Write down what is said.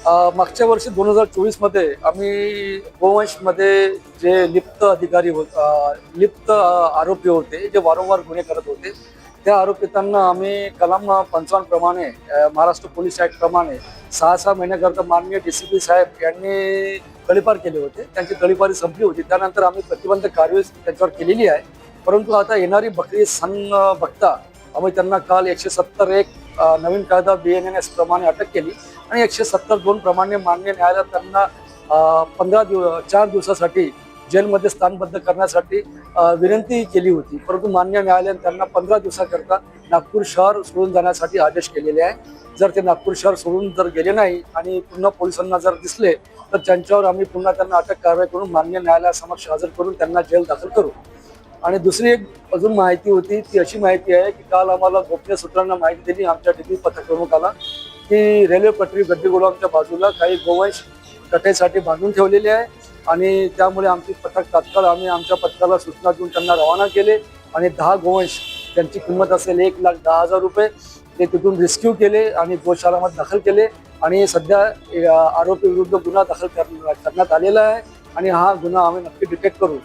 मागच्या वर्षी 2024 मध्ये आम्ही गोवंशमध्ये जे लिप्त आरोपी होते, जे वारंवार गुन्हे करत होते, त्या आरोपितांना आम्ही कलम 55 प्रमाणे महाराष्ट्र पोलीस ऍक्ट प्रमाणे 6 महिन्याकरता माननीय DCP साहेब यांनी तडीपार केले होते. त्यांची तडीपारी संपली होती. त्यानंतर आम्ही प्रतिबंधक कारवाई त्यांच्यावर केलेली आहे. परंतु आता येणारी बकरी सण बघता आम्ही त्यांना काल 170(1) नवीन कायदा BNNS प्रमाणे अटक केली आणि 170(2) प्रमाणे मान्य न्यायालयात त्यांना 4 दिवसासाठी जेलमध्ये स्थानबद्ध करण्यासाठी विनंती केली होती. परंतु मान्य न्यायालयाने त्यांना 15 दिवसाकरता नागपूर शहर सोडून जाण्यासाठी आदेश केलेले आहे. जर ते नागपूर शहर सोडून जर गेले नाही आणि पुन्हा पोलिसांना जर दिसले तर त्यांच्यावर आम्ही पुन्हा त्यांना अटक कारवाई करून मान्य न्यायालयासमक्ष हजर करून त्यांना जेल दाखल करू. आणि दुसरी एक अजून माहिती होती, ती अशी माहिती आहे की काल आम्हाला गोपनीय सूत्रांना माहिती दिली आमच्या DP पथक प्रमुखाला की रेल्वे पटरी गड्डीगोडामच्या बाजूला काही गोवंश कटाईसाठी बांधून ठेवलेले आहे आणि त्यामुळे आमची पथक तात्काळ आम्ही आमच्या पथकाला सूचना देऊन त्यांना रवाना केले आणि 10 गोवंश त्यांची किंमत असेल 1,10,000 रुपये ते तिथून रेस्क्यू केले आणि गोशाळामध्ये दाखल केले आणि सध्या आरोपी विरुद्ध गुन्हा दाखल करण्यात आलेला आहे आणि हा गुन्हा आम्ही नक्की डिटेक्ट करू.